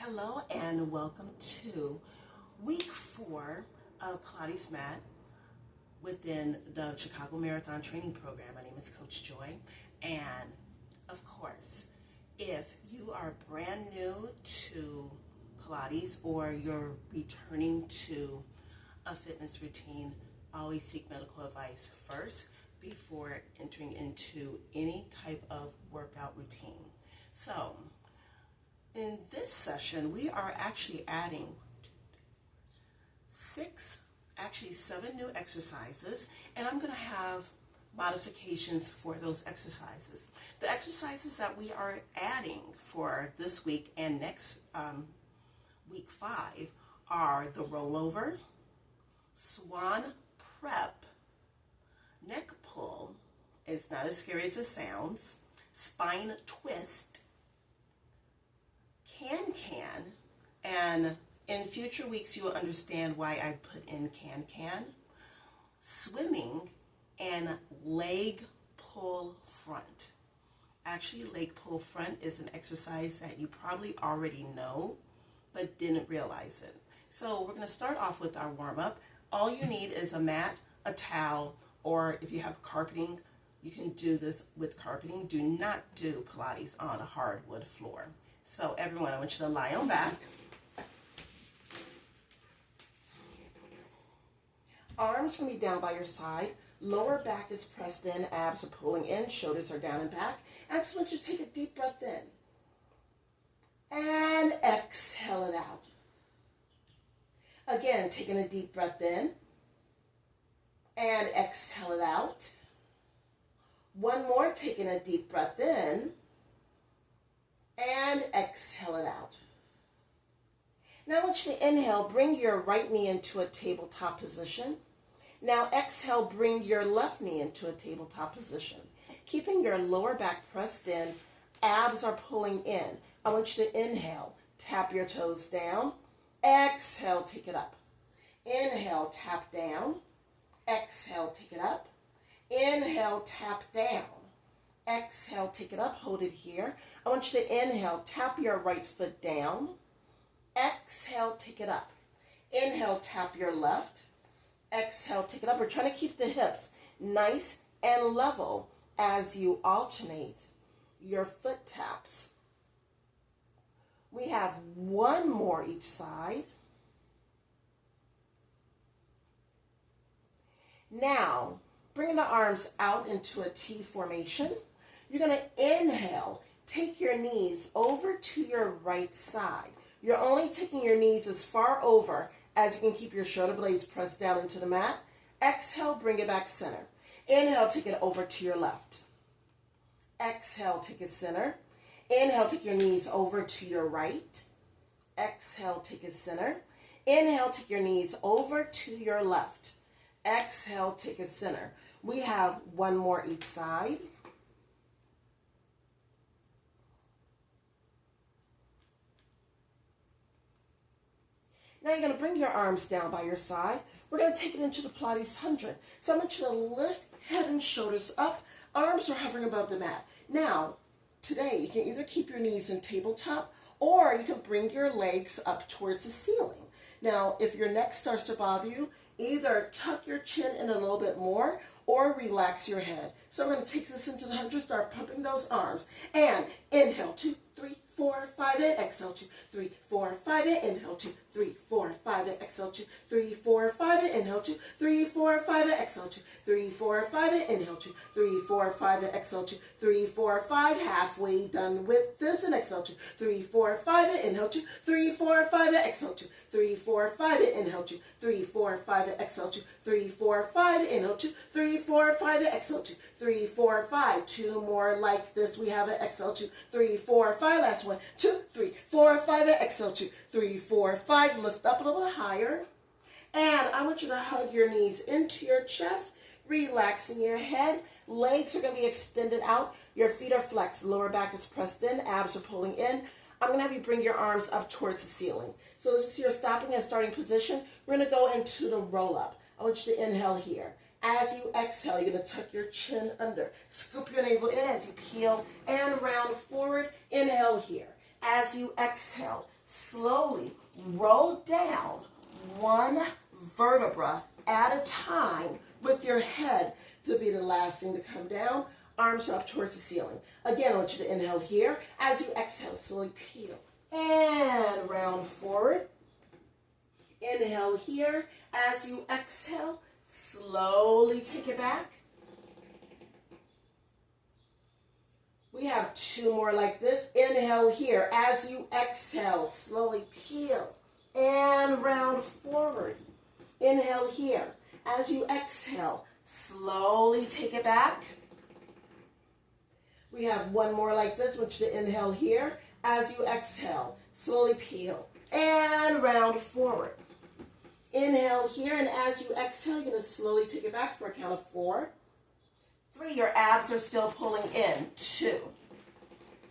Hello and welcome to week 4 of Pilates Mat within the Chicago Marathon Training Program. My name is Coach Joy, and of course, if you are brand new to Pilates or you're returning to a fitness routine, always seek medical advice first before entering into any type of workout routine. So, in this session, we are actually adding 7 new exercises, and I'm going to have modifications for those exercises. The exercises that we are adding for this week and next week 5 are the rollover, swan prep, neck pull, it's not as scary as it sounds, spine twist, can, and in future weeks you will understand why I put in can, swimming, and leg pull front. Actually, leg pull front is an exercise that you probably already know but didn't realize it. So we're going to start off with our warm-up. All you need is a mat, a towel, or if you have carpeting, you can do this with carpeting. Do not do Pilates on a hardwood floor. So everyone, I want you to lie on back. Arms can be down by your side. Lower back is pressed in. Abs are pulling in. Shoulders are down and back. I just want you to take a deep breath in. And exhale it out. Again, taking a deep breath in. And exhale it out. One more, taking a deep breath in. And exhale it out. Now I want you to inhale, bring your right knee into a tabletop position. Now exhale, bring your left knee into a tabletop position. Keeping your lower back pressed in, abs are pulling in. I want you to inhale, tap your toes down. Exhale, take it up. Inhale, tap down. Exhale, take it up. Inhale, tap down. Exhale, take it up, hold it here. I want you to inhale, tap your right foot down. Exhale, take it up. Inhale, tap your left. Exhale, take it up. We're trying to keep the hips nice and level as you alternate your foot taps. We have one more each side. Now, bring the arms out into a T formation. You're going to inhale, take your knees over to your right side. You're only taking your knees as far over as you can keep your shoulder blades pressed down into the mat. Exhale, bring it back center. Inhale, take it over to your left. Exhale, take it center. Inhale, take your knees over to your right. Exhale, take it center. Inhale, take your knees over to your left. Exhale, take it center. We have one more each side. Now you're going to bring your arms down by your side. We're going to take it into the Pilates 100. So I want you to lift head and shoulders up. Arms are hovering above the mat. Now, today you can either keep your knees in tabletop or you can bring your legs up towards the ceiling. Now, if your neck starts to bother you, either tuck your chin in a little bit more or relax your head. So we're going to take this into the 100, start pumping those arms. And inhale, 2, 3, 4, 5, and exhale, 2, 3, 4, 5, and inhale, 2, 3, 4, 5, and exhale, 2, 3, 4, 5, and inhale, 2, 3, 4, 5, and exhale, 2, 3, 4, 5, and inhale, 2, 3, 4, 5, and exhale, 2, 3, 4, 5, halfway done with this, and exhale, 2, 3, 4, 5, and inhale, 2, 3, 4, 5, and exhale, 2, 3, 4, 5, and inhale, 2, 3, 4, 5, and exhale, 2, 3, 4, 5, and inhale, 2, 3, 4, 5, and exhale, 2, 3, 4, 5, 2 more like this, we have an exhale, 2, 3, 4, 5, last one, 2, 3, 4, 5, and exhale, 2, 3, 4, 5, lift up a little bit higher, and I want you to hug your knees into your chest, relaxing your head, legs are going to be extended out, your feet are flexed, lower back is pressed in, abs are pulling in. I'm going to have you bring your arms up towards the ceiling. So this is your stopping and starting position. We're going to go into the roll up. I want you to inhale here. As you exhale, you're going to tuck your chin under. Scoop your navel in as you peel and round forward. Inhale here. As you exhale, slowly roll down one vertebra at a time with your head to be the last thing to come down. Arms are up towards the ceiling. Again, I want you to inhale here. As you exhale, slowly peel and round forward. Inhale here. As you exhale, slowly take it back. We have two more like this. Inhale here. As you exhale, slowly peel and round forward. Inhale here. As you exhale, slowly take it back. We have one more like this. I want you to inhale here. As you exhale, slowly peel and round forward. Inhale here, and as you exhale, you're going to slowly take it back for a count of 4. 3, your abs are still pulling in. 2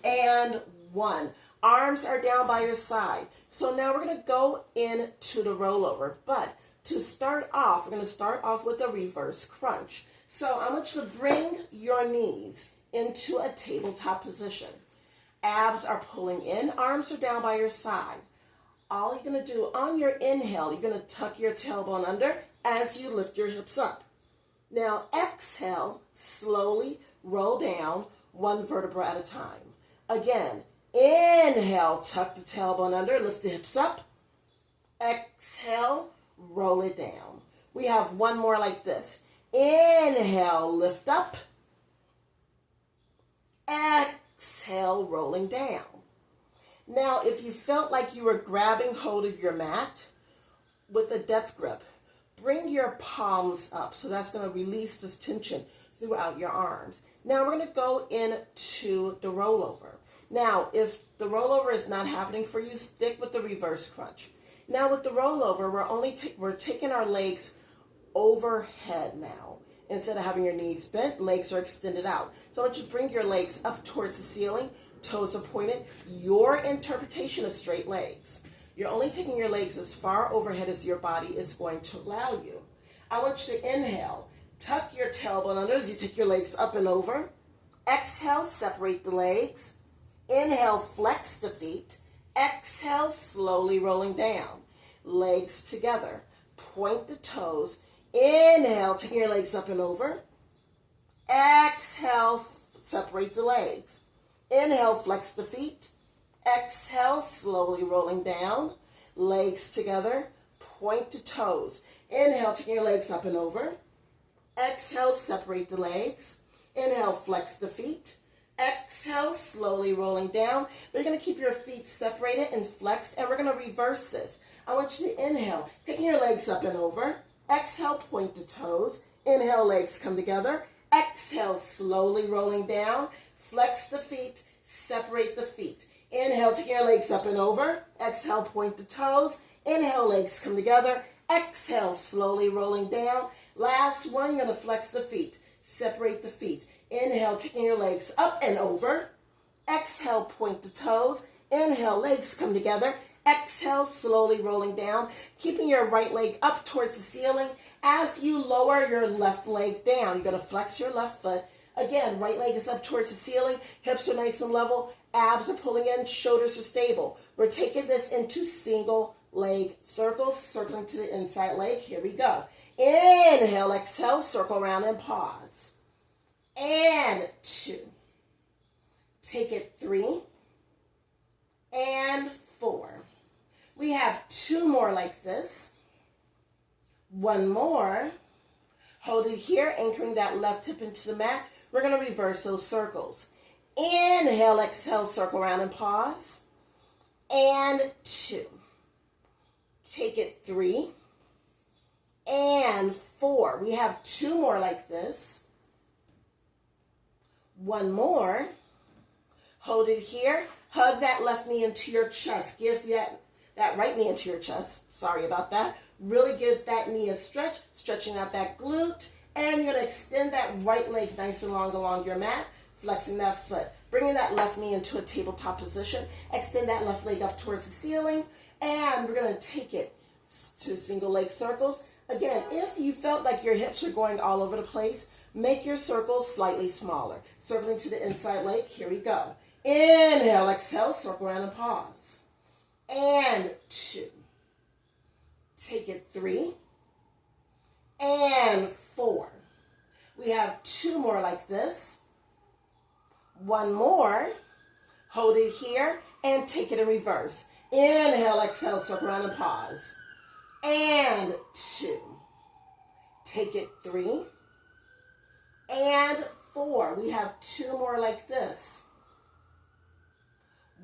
and 1. Arms are down by your side. So now we're going to go into the rollover. But to start off, we're going to start off with a reverse crunch. So I want you to bring your knees into a tabletop position. Abs are pulling in, arms are down by your side. All you're going to do on your inhale, you're going to tuck your tailbone under as you lift your hips up. Now exhale, slowly roll down one vertebra at a time. Again, inhale, tuck the tailbone under, lift the hips up. Exhale, roll it down. We have one more like this. Inhale, lift up. Exhale, rolling down. Now, if you felt like you were grabbing hold of your mat with a death grip, bring your palms up. So that's going to release this tension throughout your arms. Now we're going to go into the rollover. Now, if the rollover is not happening for you, stick with the reverse crunch. Now with the rollover, we're taking our legs overhead now. Instead of having your knees bent, legs are extended out. So I want you to bring your legs up towards the ceiling, toes are pointed. Your interpretation is straight legs. You're only taking your legs as far overhead as your body is going to allow you. I want you to inhale. Tuck your tailbone under as you take your legs up and over. Exhale, separate the legs. Inhale, flex the feet. Exhale, slowly rolling down. Legs together. Point the toes. Inhale, taking your legs up and over. Exhale, separate the legs. Inhale, flex the feet. Exhale, slowly rolling down. Legs together. Point the toes. Inhale, taking your legs up and over. Exhale, separate the legs. Inhale, flex the feet. Exhale, slowly rolling down. You're going to keep your feet separated and flexed, and we're going to reverse this. I want you to inhale, taking your legs up and over. Exhale, point the toes. Inhale, legs come together. Exhale, slowly rolling down. Flex the feet, separate the feet. Inhale, taking your legs up and over. Exhale, point the toes. Inhale, legs come together. Exhale, slowly rolling down. Last one, you're going to flex the feet. Separate the feet. Inhale, taking your legs up and over. Exhale, point the toes. Inhale, legs come together. Exhale, slowly rolling down, keeping your right leg up towards the ceiling. As you lower your left leg down, you're going to flex your left foot. Again, right leg is up towards the ceiling. Hips are nice and level. Abs are pulling in. Shoulders are stable. We're taking this into single leg circles, circling to the inside leg. Here we go. Inhale, exhale, circle around and pause. And 2. Take it 3. And 4. We have 2 more like this. 1 more. Hold it here, anchoring that left hip into the mat. We're going to reverse those circles. Inhale, exhale, circle around and pause. And 2. Take it 3. And 4. We have 2 more like this. 1 more. Hold it here. Hug that left knee into your chest. Give that right knee into your chest. Sorry about that. Really give that knee a stretch, stretching out that glute. And you're going to extend that right leg nice and long along your mat, flexing that foot. Bringing that left knee into a tabletop position. Extend that left leg up towards the ceiling. And we're going to take it to single leg circles. Again, if you felt like your hips are going all over the place, make your circles slightly smaller. Circling to the inside leg. Here we go. Inhale, exhale, circle around and pause. and 2. Take it 3 and 4. We have 2 more like this. 1 more. Hold it here and take it in reverse. Inhale, exhale, circle around and pause. And 2. Take it 3 and 4. We have 2 more like this.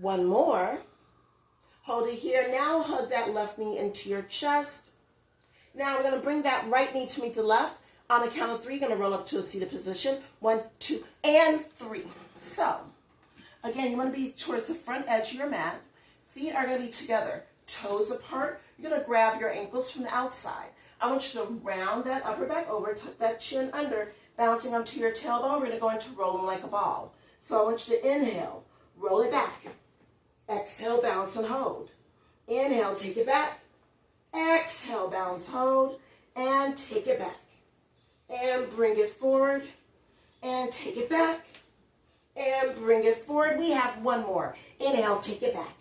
1 more. Hold it here. Now hug that left knee into your chest. Now we're going to bring that right knee to meet the left. On a count of 3, you're going to roll up to a seated position. 1, 2, and 3. So, again, you want to be towards the front edge of your mat. Feet are going to be together, toes apart. You're going to grab your ankles from the outside. I want you to round that upper back over, tuck that chin under, bouncing onto your tailbone. We're going to go into rolling like a ball. So I want you to inhale, roll it back. Exhale, bounce and hold. Inhale, take it back. Exhale, bounce, hold, and take it back. And bring it forward, and take it back, and bring it forward. We have 1 more. Inhale, take it back.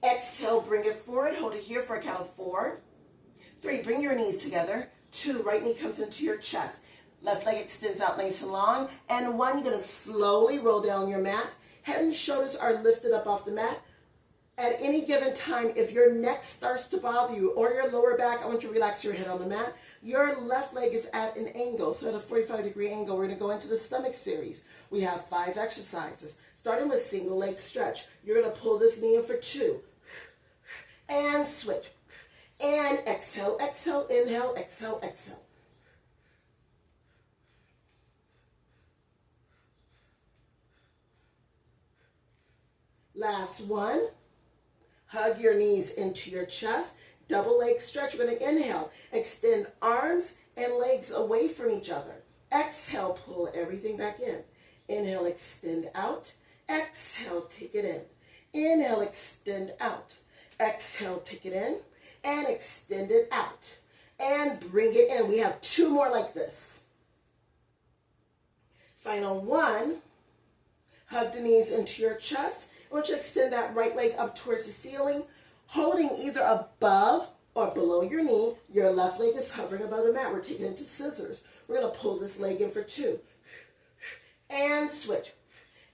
Exhale, bring it forward. Hold it here for a count of 4. 3, bring your knees together. 2, right knee comes into your chest. Left leg extends out nice and long. And 1, you're going to slowly roll down your mat. Head and shoulders are lifted up off the mat. At any given time, if your neck starts to bother you or your lower back, I want you to relax your head on the mat. Your left leg is at an angle, so at a 45-degree angle. We're going to go into the stomach series. We have 5 exercises, starting with single leg stretch. You're going to pull this knee in for 2. And switch. And exhale, exhale, inhale, exhale, exhale. Last one. Hug your knees into your chest. Double leg stretch. We're going to inhale. Extend arms and legs away from each other. Exhale, pull everything back in. Inhale, extend out. Exhale, take it in. Inhale, extend out. Exhale, take it in. And extend it out. And bring it in. We have 2 more like this. Final 1. Hug the knees into your chest. I want you to extend that right leg up towards the ceiling, holding either above or below your knee. Your left leg is hovering above the mat. We're taking it into scissors. We're going to pull this leg in for 2. And switch.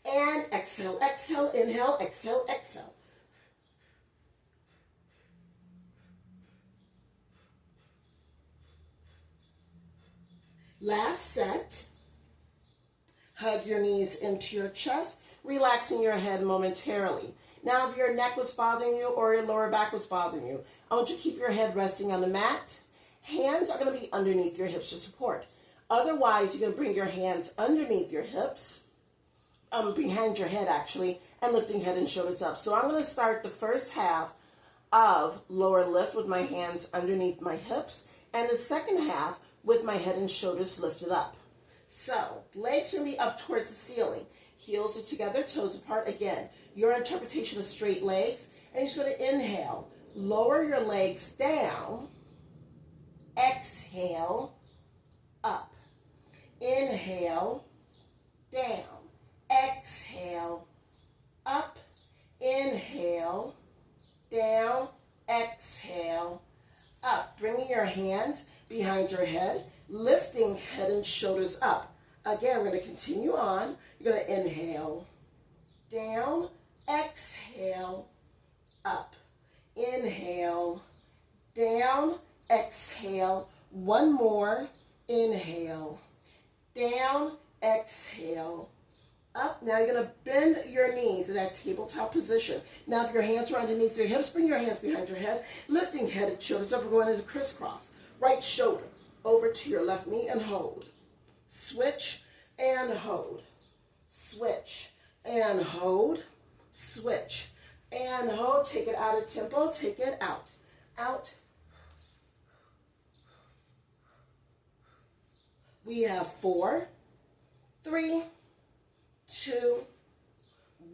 And exhale, exhale, inhale, exhale, exhale. Last set. Hug your knees into your chest, relaxing your head momentarily. Now, if your neck was bothering you or your lower back was bothering you, I want you to keep your head resting on the mat. Hands are going to be underneath your hips for support. Otherwise, you're going to bring your hands underneath your hips, behind your head actually, and lifting head and shoulders up. So I'm going to start the first half of lower lift with my hands underneath my hips, and the second half with my head and shoulders lifted up. So, legs should be up towards the ceiling. Heels are together, toes apart. Again, your interpretation of straight legs. And you're going to inhale. Lower your legs down. Exhale, up. Inhale, down. Exhale, up. Inhale, down. Exhale, up. Bringing your hands behind your head. Lifting head and shoulders up. Again, we're going to continue on. You're going to inhale, down, exhale, up. Inhale, down, exhale. 1 more. Inhale, down, exhale, up. Now you're going to bend your knees in that tabletop position. Now if your hands are underneath your hips, bring your hands behind your head. Lifting head and shoulders up. We're going into crisscross. Right shoulder over to your left knee and hold. Switch and hold. Switch and hold. Switch and hold. Take it out of tempo. Take it out. Out. We have 4, 3, 2,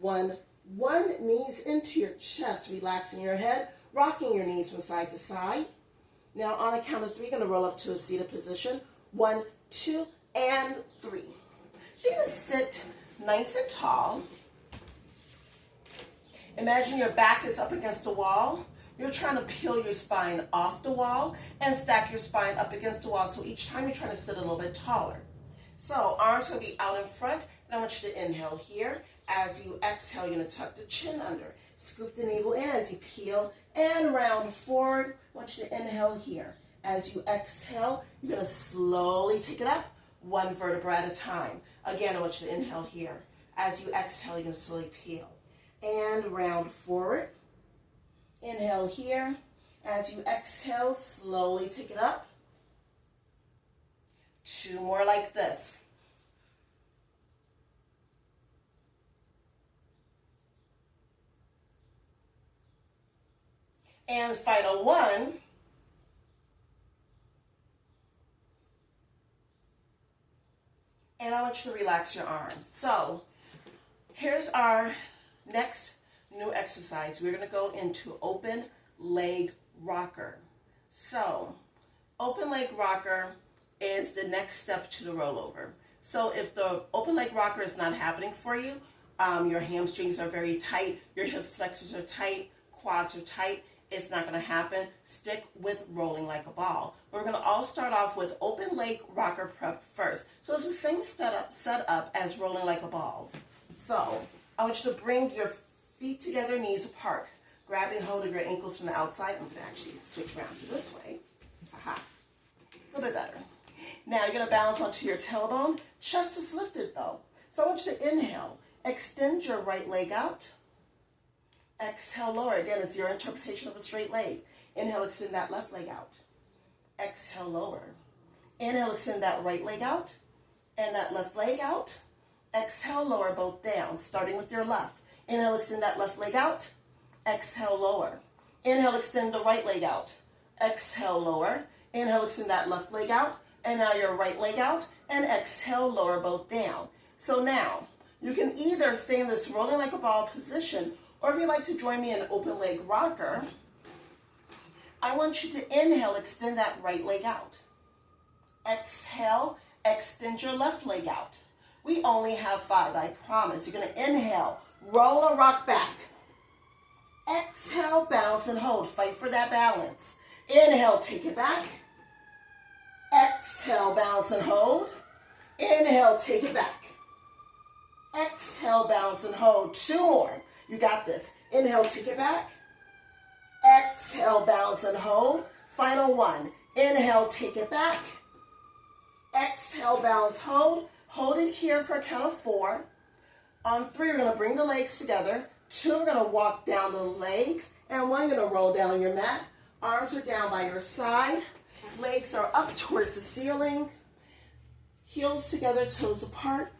1. 1. Knees into your chest, relaxing your head, rocking your knees from side to side. Now, on a count of 3, you're going to roll up to a seated position. 1, 2, and 3. So you're going to sit nice and tall. Imagine your back is up against the wall. You're trying to peel your spine off the wall and stack your spine up against the wall. So each time you're trying to sit a little bit taller. So arms going to be out in front, and I want you to inhale here. As you exhale, you're going to tuck the chin under. Scoop the navel in as you peel and round forward. I want you to inhale here. As you exhale, you're going to slowly take it up, one vertebra at a time. Again, I want you to inhale here. As you exhale, you're going to slowly peel and round forward. Inhale here. As you exhale, slowly take it up. 2 more like this. And final one. And I want you to relax your arms. So here's our next new exercise. We're going to go into open leg rocker. So open leg rocker is the next step to the rollover. So if the open leg rocker is not happening for you, your hamstrings are very tight, your hip flexors are tight, quads are tight, it's not going to happen. Stick with rolling like a ball. We're going to all start off with open leg rocker prep first. So it's the same setup as rolling like a ball. So I want you to bring your feet together, knees apart. Grabbing hold of your ankles from the outside. I'm going to actually switch around to this way. Aha. A little bit better. Now you're going to balance onto your tailbone. Chest is lifted though. So I want you to inhale. Extend your right leg out. Exhale, lower. Again, it's your interpretation of a straight leg. Inhale, extend that left leg out. Exhale, lower. Inhale, extend that right leg out and that left leg out. Exhale, lower, both down, starting with your left. Inhale, extend that left leg out. Exhale, lower. Inhale, extend the right leg out. Exhale, lower. Inhale, extend that left leg out. And now your right leg out. And exhale, lower, both down. So now, you can either stay in this rolling like a ball position, or if you'd like to join me in open leg rocker, I want you to inhale, extend that right leg out. Exhale, extend your left leg out. We only have 5, I promise. You're going to inhale, roll or rock back. Exhale, balance and hold. Fight for that balance. Inhale, take it back. Exhale, balance and hold. Inhale, take it back. Exhale, balance and hold. 2 more. You got this. Inhale, take it back. Exhale, balance and hold. Final one. Inhale, take it back. Exhale, balance, hold. Hold it here for a count of 4. On 3, we're going to bring the legs together. 2, we're going to walk down the legs. And 1, you're going to roll down your mat. Arms are down by your side. Legs are up towards the ceiling. Heels together, toes apart.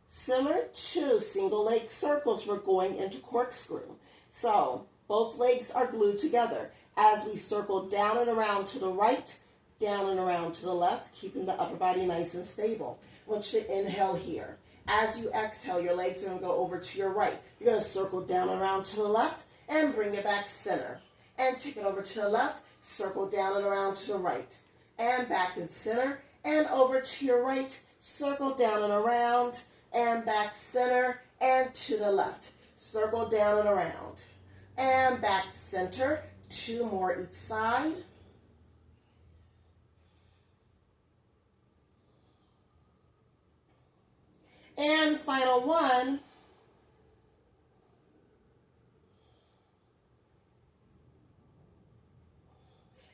Similar to single leg circles, we're going into corkscrew. So both legs are glued together as we circle down and around to the right, down and around to the left, keeping the upper body nice and stable. I want you to inhale here. As you exhale, your legs are going to go over to your right. You're going to circle down and around to the left and bring it back center. And take it over to the left, circle down and around to the right. And back and center, and over to your right, circle down and around, and back center, and to the left. Circle down and around. And back center. 2 more each side. And final one.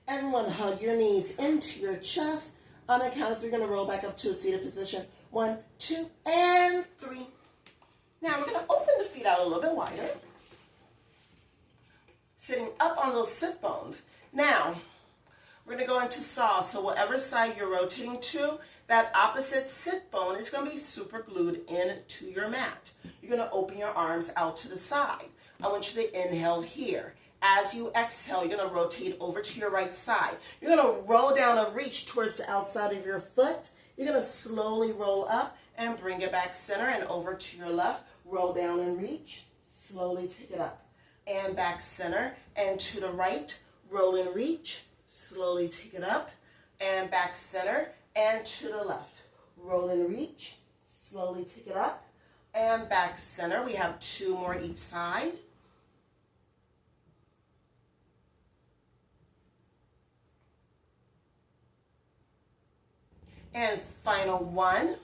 Everyone hug your knees into your chest. On a count of 3, you're going to roll back up to a seated position. 1, 2, and 3. Now we're going to open the feet out a little bit wider. Sitting up on those sit bones. Now, we're going to go into saw. So whatever side you're rotating to, that opposite sit bone is going to be super glued into your mat. You're going to open your arms out to the side. I want you to inhale here. As you exhale, you're going to rotate over to your right side. You're going to roll down and reach towards the outside of your foot. You're going to slowly roll up and bring it back center and over to your left. Roll down and reach. Slowly take it up. And back center and to the right. Roll and reach. Slowly take it up. And back center and to the left. Roll and reach. Slowly take it up. And back center. We have 2 more each side. And final one.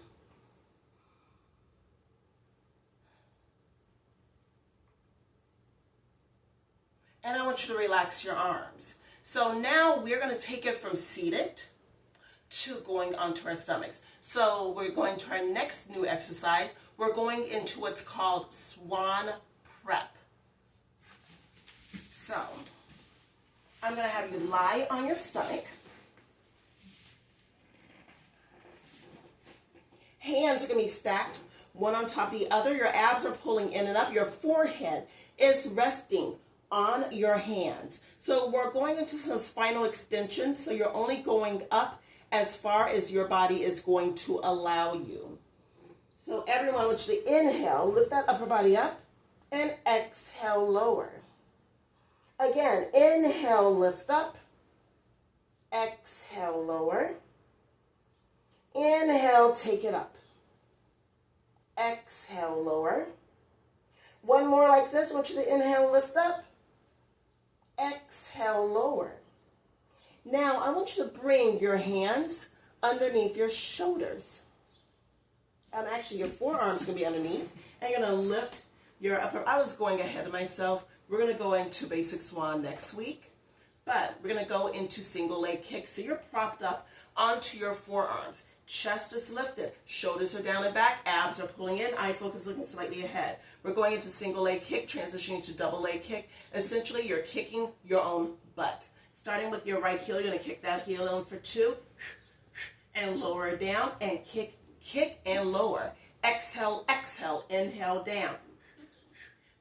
And I want you to relax your arms. So now we're going to take it from seated to going onto our stomachs. So we're going to our next new exercise. We're going into what's called swan prep. So I'm going to have you lie on your stomach. Hands are going to be stacked one on top of the other. Your abs are pulling in and up. Your forehead is resting on your hands. So we're going into some spinal extension. So you're only going up as far as your body is going to allow you. So everyone, I want you to inhale, lift that upper body up, and exhale, lower. Again, inhale, lift up, exhale, lower. Inhale, take it up. Exhale, lower. One more like this. I want you to inhale, lift up. Exhale, lower. Now, I want you to bring your hands underneath your shoulders. Actually, your forearms going to be underneath. And you're going to lift your upper. I was going ahead of myself. We're going to go into basic swan next week. But we're going to go into single leg kick. So you're propped up onto your forearms. Chest is lifted. Shoulders are down and back. Abs are pulling in. Eye focus looking slightly ahead. We're going into single leg kick, transitioning to double leg kick. Essentially, you're kicking your own butt. Starting with your right heel, you're going to kick that heel in for 2. And lower it down. And kick, kick, and lower. Exhale, exhale. Inhale, down.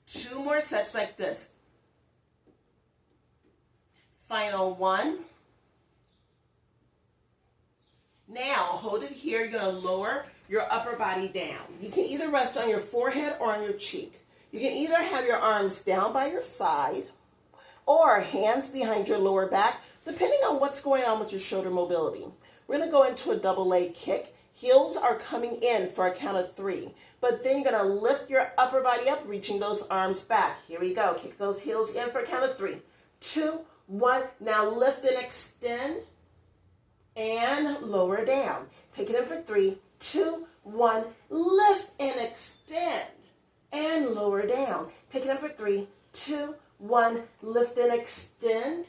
2 more sets like this. Final one. Now, hold it here. You're going to lower your upper body down. You can either rest on your forehead or on your cheek. You can either have your arms down by your side or hands behind your lower back, depending on what's going on with your shoulder mobility. We're going to go into a double leg kick. Heels are coming in for a count of 3. But then you're going to lift your upper body up, reaching those arms back. Here we go. Kick those heels in for a count of 3. 2, 1. Now lift and extend. And lower down. Take it in for 3, 2, 1. Lift and extend. And lower down. Take it in for 3, 2, 1. Lift and extend.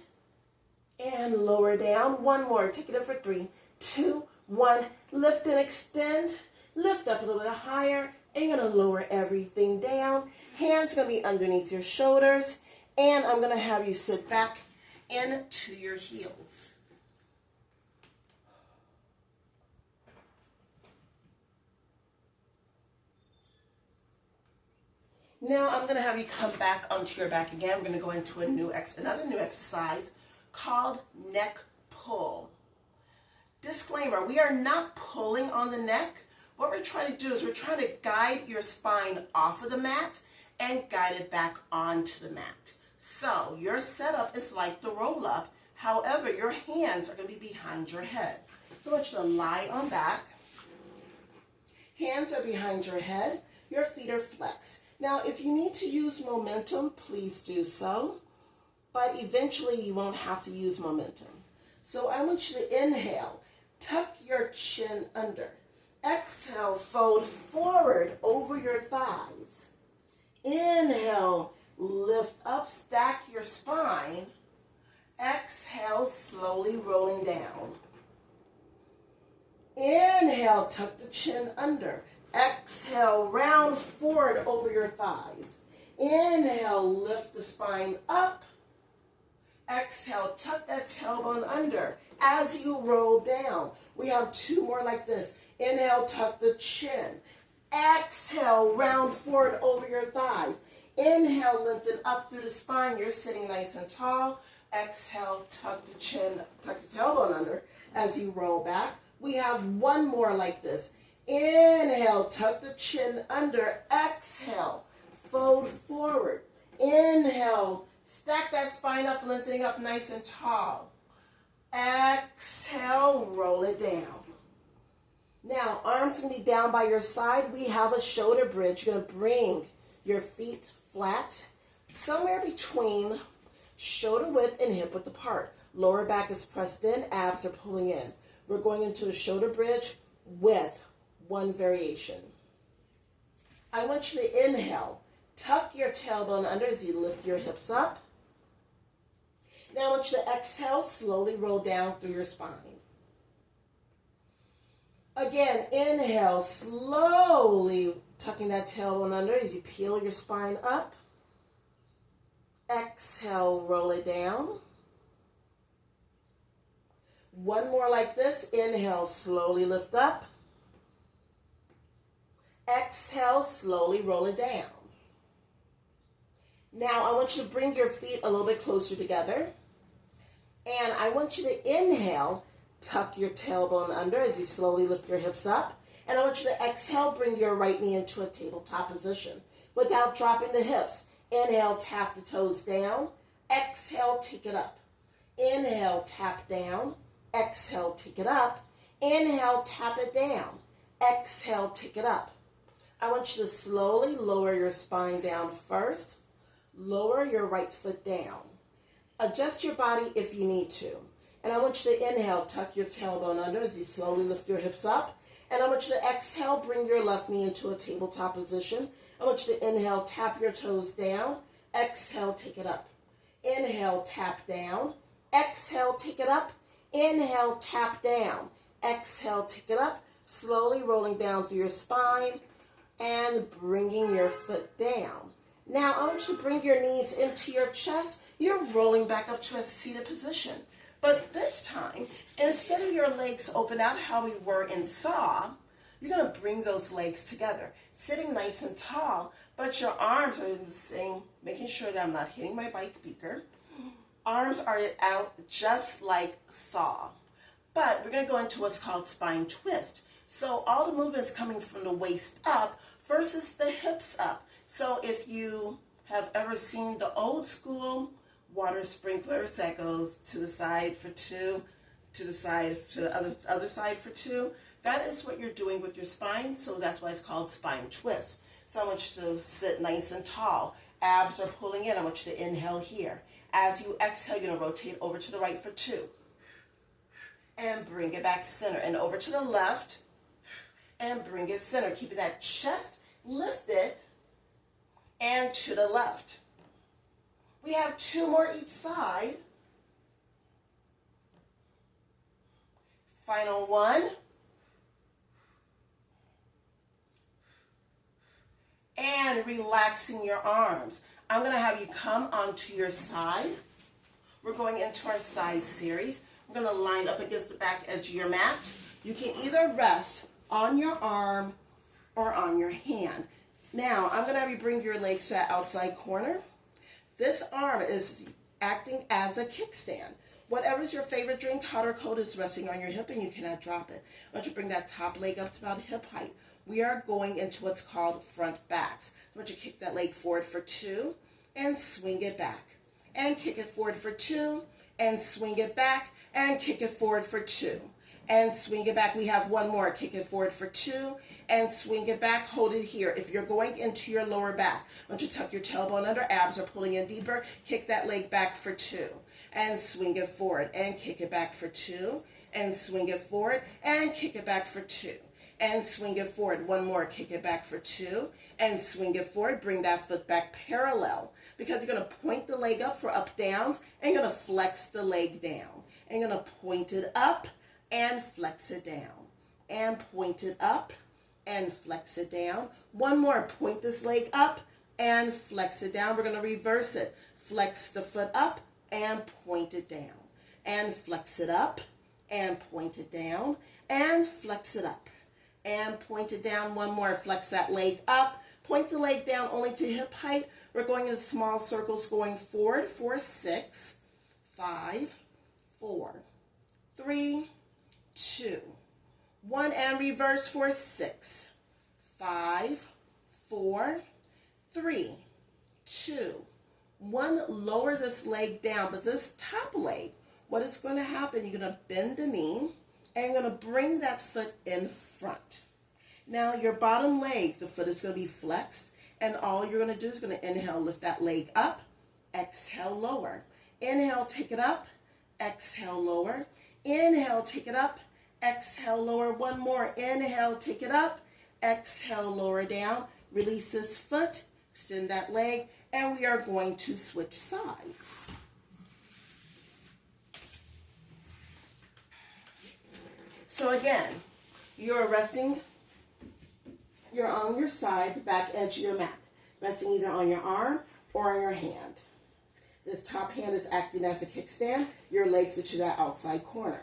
And lower down. One more. Take it in for 3, 2, 1. Lift and extend. Lift up a little bit higher. And you're going to lower everything down. Hands going to be underneath your shoulders. And I'm going to have you sit back into your heels. Now I'm going to have you come back onto your back again. We're going to go into another new exercise called neck pull. Disclaimer, we are not pulling on the neck. What we're trying to do is we're trying to guide your spine off of the mat and guide it back onto the mat. So your setup is like the roll up. However, your hands are going to be behind your head. So I want you to lie on back. Hands are behind your head. Your feet are flexed. Now, if you need to use momentum, please do so. But eventually, you won't have to use momentum. So I want you to inhale. Tuck your chin under. Exhale, fold forward over your thighs. Inhale, lift up, stack your spine. Exhale, slowly rolling down. Inhale, tuck the chin under. Exhale, round forward over your thighs. Inhale, lift the spine up. Exhale, tuck that tailbone under as you roll down. We have 2 more like this. Inhale, tuck the chin. Exhale, round forward over your thighs. Inhale, lengthen up through the spine. You're sitting nice and tall. Exhale, tuck the chin, tuck the tailbone under as you roll back. We have 1 more like this. Inhale, tuck the chin under. Exhale, fold forward. Inhale, stack that spine up, lengthening up nice and tall. Exhale, roll it down. Now, arms can be down by your side. We have a shoulder bridge. You're going to bring your feet flat, somewhere between shoulder width and hip width apart. Lower back is pressed in, abs are pulling in. We're going into a shoulder bridge with one variation. I want you to inhale. Tuck your tailbone under as you lift your hips up. Now I want you to exhale, slowly roll down through your spine. Again, inhale, slowly tucking that tailbone under as you peel your spine up. Exhale, roll it down. One more like this. Inhale, slowly lift up. Exhale, slowly roll it down. Now, I want you to bring your feet a little bit closer together. And I want you to inhale, tuck your tailbone under as you slowly lift your hips up. And I want you to exhale, bring your right knee into a tabletop position without dropping the hips. Inhale, tap the toes down. Exhale, take it up. Inhale, tap down. Exhale, take it up. Inhale, tap it down. Exhale, take it up. I want you to slowly lower your spine down first. Lower your right foot down. Adjust your body if you need to. And I want you to inhale, tuck your tailbone under as you slowly lift your hips up. And I want you to exhale, bring your left knee into a tabletop position. I want you to inhale, tap your toes down. Exhale, take it up. Inhale, tap down. Exhale, take it up. Inhale, tap down. Exhale, take it up. Slowly rolling down through your spine and bringing your foot down. Now, I want you to bring your knees into your chest. You're rolling back up to a seated position. But this time, instead of your legs open out how we were in saw, you're going to bring those legs together, sitting nice and tall, but your arms are in the same, making sure that I'm not hitting my bike beaker. Arms are out just like saw. But we're going to go into what's called spine twist. So all the movement is coming from the waist up versus the hips up. So if you have ever seen the old school water sprinklers that goes to the side for two, to the side, to the other side for two, that is what you're doing with your spine. So that's why it's called spine twist. So I want you to sit nice and tall. Abs are pulling in. I want you to inhale here. As you exhale, you're going to rotate over to the right for two. And bring it back center. And over to the left. And bring it center. Keeping that chest lifted. And to the left. We have two more each side. Final one. And relaxing your arms. I'm going to have you come onto your side. We're going into our side series. We're going to line up against the back edge of your mat. You can either rest on your arm or on your hand. Now, I'm going to have you bring your legs to that outside corner. This arm is acting as a kickstand. Whatever's your favorite drink, hot or cold, is resting on your hip and you cannot drop it. I want you to bring that top leg up to about hip height. We are going into what's called front backs. I want you to kick that leg forward for two and swing it back. And kick it forward for two and swing it back and kick it forward for two. And swing it back. We have one more. Kick it forward for two and swing it back. Hold it here. If you're going into your lower back, I want you to tuck your tailbone under. Abs are pulling in deeper. Kick that leg back for two and swing it forward and kick it back for two and swing it forward and kick it back for two and swing it forward. One more. Kick it back for two and swing it forward. Bring that foot back parallel because you're going to point the leg up for up downs and you're going to flex the leg down. And you're going to point it up and flex it down, and point it up, and flex it down. One more, point this leg up, and flex it down. We're going to reverse it. Flex the foot up, and point it down. And flex it up, and point it down, and flex it up, and point it down. One more, flex that leg up, point the leg down only to hip height. We're going into small circles going forward for 6, 5, 4, 3, 2, 1, and reverse for 6, 5, 4, 3, 2, 1. Lower this leg down, but this top leg, what is going to happen, you're going to bend the knee and you're going to bring that foot in front. Now your bottom leg, the foot is going to be flexed, and all you're going to do is going to inhale, lift that leg up, exhale, lower. Inhale, take it up, exhale, lower. Inhale, take it up, exhale, lower. One more, inhale, take it up, exhale, lower down, release this foot, extend that leg, and we are going to switch sides. So again, you're resting, you're on your side, back edge of your mat, resting either on your arm or on your hand. This top hand is acting as a kickstand. Your legs are to that outside corner.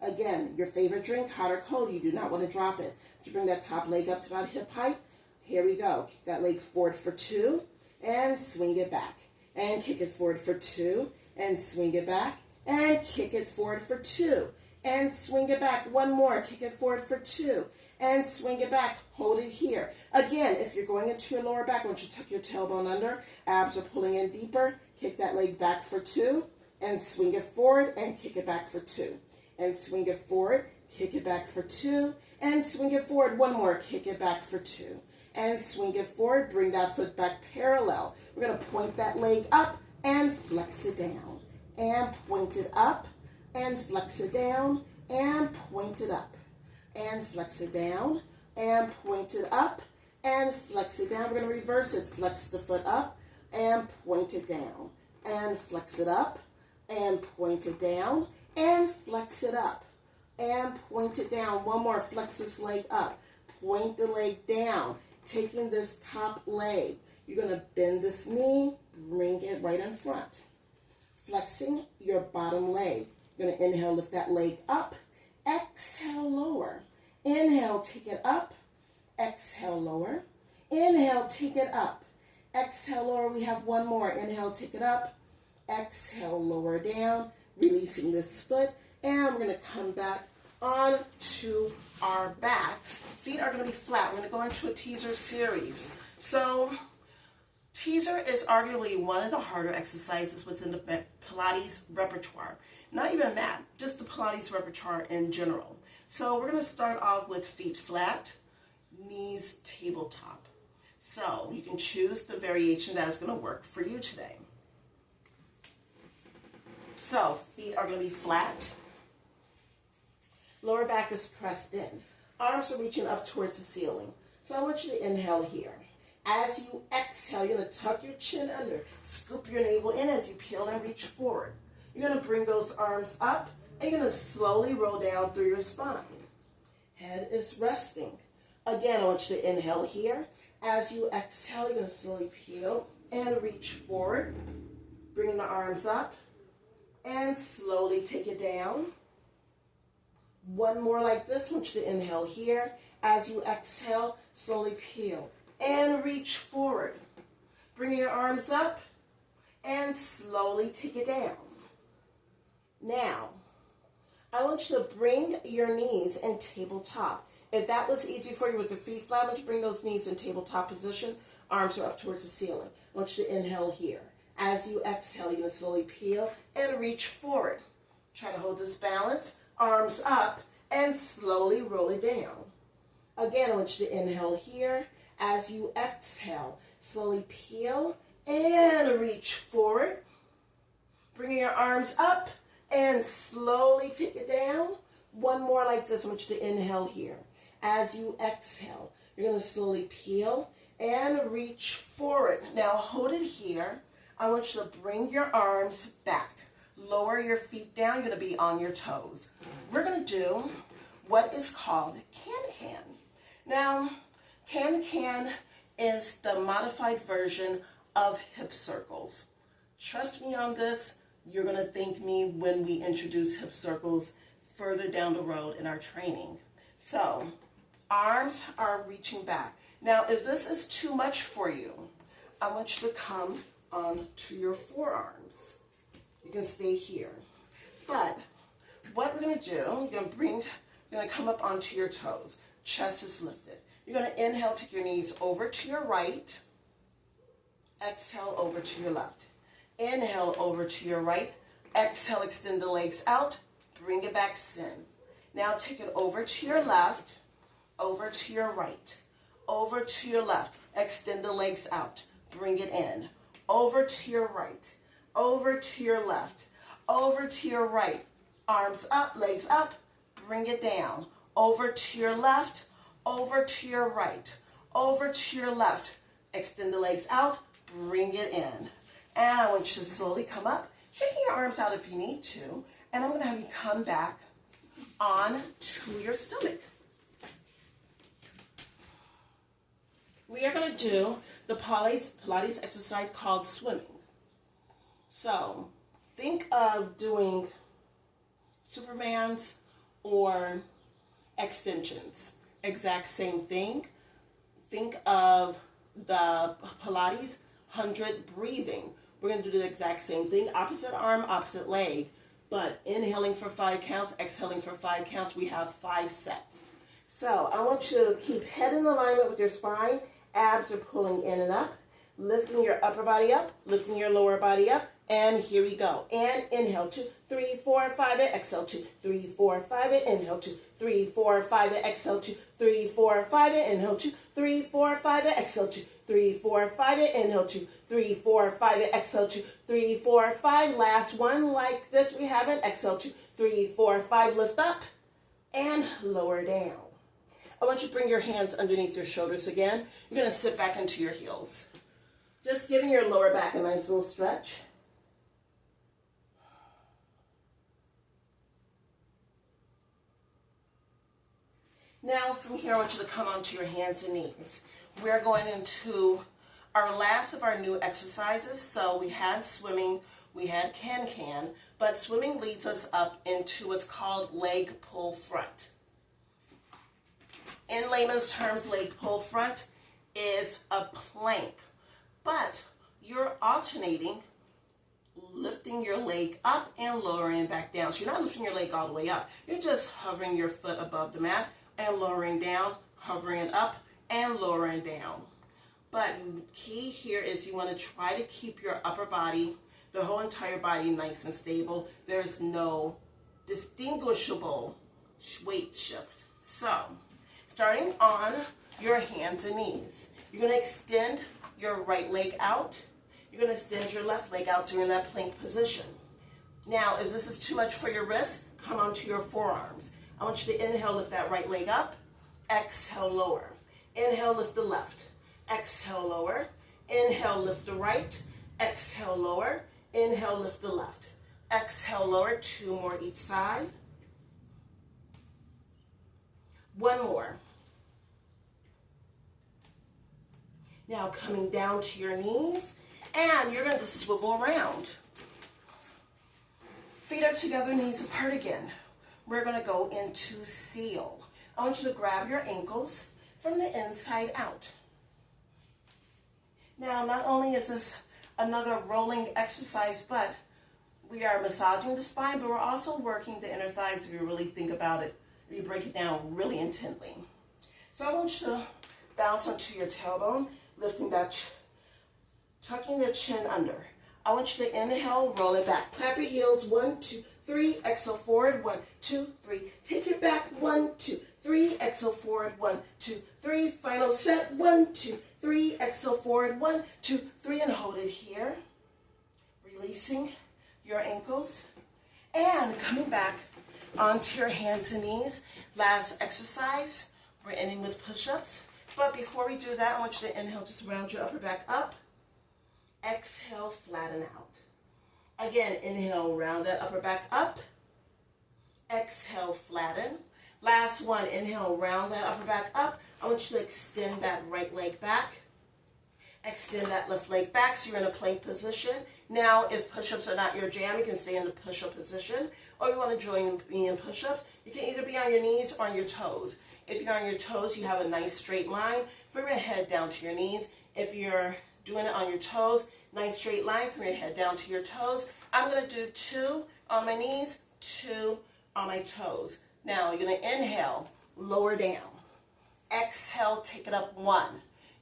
Again, your favorite drink, hot or cold, you do not want to drop it. You bring that top leg up to about hip height. Here we go. Kick that leg forward for 2 and swing it back. And kick it forward for 2 and swing it back. And kick it forward for 2 and swing it back. One more. Kick it forward for 2 and swing it back. Hold it here. Again, if you're going into your lower back, I want you to tuck your tailbone under. Abs are pulling in deeper. Kick that leg back for 2 and swing it forward and kick it back for 2. And swing it forward, kick it back for 2, and swing it forward. One more, kick it back for 2, and swing it forward. Bring that foot back parallel. We're going to point that leg up and flex it down, and point it up, and flex it down, and point it up, and flex it down, and point it up, and flex it down. We're going to reverse it. Flex the foot up, and point it down, and flex it up, and point it down, and flex it up, and point it down. One more, flex this leg up, point the leg down, taking this top leg. You're going to bend this knee, bring it right in front. Flexing your bottom leg. You're going to inhale, lift that leg up, exhale, lower. Inhale, take it up, exhale, lower. Inhale, take it up, exhale, lower. We have one more. Inhale, take it up, exhale, lower down. Releasing this foot, and we're going to come back onto our backs. Feet are going to be flat. We're going to go into a teaser series. So teaser is arguably one of the harder exercises within the Pilates repertoire. Not even mat, just the Pilates repertoire in general. So we're going to start off with feet flat, knees tabletop. So you can choose the variation that is going to work for you today. So, feet are going to be flat. Lower back is pressed in. Arms are reaching up towards the ceiling. So I want you to inhale here. As you exhale, you're going to tuck your chin under. Scoop your navel in as you peel and reach forward. You're going to bring those arms up, and you're going to slowly roll down through your spine. Head is resting. Again, I want you to inhale here. As you exhale, you're going to slowly peel and reach forward. Bring the arms up. And slowly take it down. One more like this. I want you to inhale here. As you exhale, slowly peel and reach forward. Bring your arms up and slowly take it down. Now, I want you to bring your knees in tabletop. If that was easy for you with your feet flat, I want you to bring those knees in tabletop position. Arms are up towards the ceiling. I want you to inhale here. As you exhale, you're going to slowly peel and reach forward. Try to hold this balance. Arms up and slowly roll it down. Again, I want you to inhale here. As you exhale, slowly peel and reach forward. Bring your arms up and slowly take it down. One more like this. I want you to inhale here. As you exhale, you're going to slowly peel and reach forward. Now hold it here. I want you to bring your arms back. Lower your feet down. You're going to be on your toes. We're going to do what is called can-can. Now, can-can is the modified version of hip circles. Trust me on this. You're going to thank me when we introduce hip circles further down the road in our training. So, arms are reaching back. Now, if this is too much for you, I want you to come onto your forearms. You can stay here. But what we're going to do, you're going to come up onto your toes. Chest is lifted. You're going to inhale, take your knees over to your right. Exhale, over to your left. Inhale, over to your right. Exhale, extend the legs out. Bring it back, in. Now take it over to your left, over to your right, over to your left. Extend the legs out. Bring it in. Over to your right, over to your left, over to your right. Arms up, legs up. bring it down. Over to your left, over to your right, over to your left. Extend the legs out, bring it in. And I want you to slowly come up, shaking your arms out if you need to. And I'm going to have you come back on to your stomach. We are going to do the Pilates exercise called swimming. So think of doing Supermans or extensions. Exact same thing. Think of the Pilates 100 breathing. We're going to do the exact same thing. Opposite arm, opposite leg. But inhaling for 5 counts, exhaling for 5 counts. We have 5 sets. So I want you to keep head in alignment with your spine. Abs are pulling in and up. Lifting your upper body up. Lifting your lower body up. And here we go. And inhale 2, 3, 4, 5, and exhale 2, 3, 4, 5, and inhale 2, 3, 4, 5, and exhale 2, 3, 4, 5, and inhale 2, 3, 4, 5, and exhale 2, 3, 4, 5, and inhale 2, 3, 4, 5, and exhale 2, 3, 4, 5. Last one like this. We have an exhale 2, 3, 4, 5. Lift up and lower down. I want you to bring your hands underneath your shoulders again. You're going to sit back into your heels. Just giving your lower back a nice little stretch. Now from here, I want you to come onto your hands and knees. We're going into our last of our new exercises. So we had swimming, we had can, but swimming leads us up into what's called leg pull front. In layman's terms, leg pull front is a plank, but you're alternating lifting your leg up and lowering it back down. So you're not lifting your leg all the way up. You're just hovering your foot above the mat and lowering down, hovering up and lowering down. But the key here is you want to try to keep your upper body, the whole entire body nice and stable. There's no distinguishable weight shift. So, starting on your hands and knees, you're going to extend your right leg out. You're going to extend your left leg out so you're in that plank position. Now, if this is too much for your wrists, come onto your forearms. I want you to inhale, lift that right leg up. Exhale, lower. Inhale, lift the left. Exhale, lower. Inhale, lift the right. Exhale, lower. Inhale, lift the left. Exhale, lower. 2 more each side. 1 more. Now coming down to your knees, and you're going to swivel around. Feet are together, knees apart again. We're going to go into seal. I want you to grab your ankles from the inside out. Now, not only is this another rolling exercise, but we are massaging the spine, but we're also working the inner thighs if you really think about it, if you break it down really intently. So I want you to bounce onto your tailbone, lifting that, tucking your chin under. I want you to inhale, roll it back. Clap your heels, 1, 2, 3, exhale forward, 1, 2, 3. Take it back, 1, 2, 3, exhale forward, 1, 2, 3. Final set, 1, 2, 3, exhale forward, 1, 2, 3, and hold it here. Releasing your ankles and coming back onto your hands and knees. Last exercise, we're ending with push-ups. But before we do that, I want you to inhale, just round your upper back up. Exhale, flatten out. Again, inhale, round that upper back up. Exhale, flatten. Last one, inhale, round that upper back up. I want you to extend that right leg back. Extend that left leg back so you're in a plank position. Now, if push-ups are not your jam, you can stay in the push-up position. Or you want to join me in push-ups, you can either be on your knees or on your toes. If you're on your toes, you have a nice straight line from your head down to your knees. If you're doing it on your toes, nice straight line from your head down to your toes. I'm going to do 2 on my knees, 2 on my toes. Now, you're going to inhale, lower down. Exhale, take it up 1.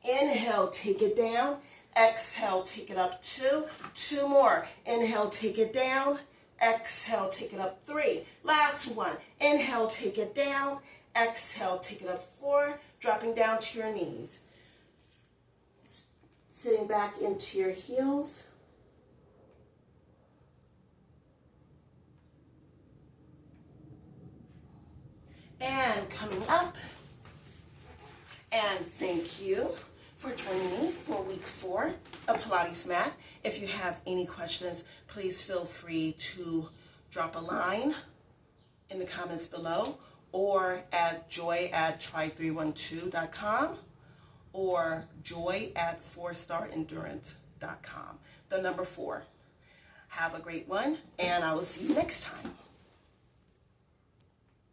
Inhale, take it down. Exhale, take it up 2. 2 more. Inhale, take it down. Exhale, take it up 3. Last one. Inhale, take it down. Exhale, take it up 4. Dropping down to your knees. Sitting back into your heels. And coming up, and thank you for joining me for week 4 of Pilates Mat. If you have any questions, please feel free to drop a line in the comments below, or at joy@try312.com or joy@4starendurance.com. The number 4. Have a great one, and I will see you next time.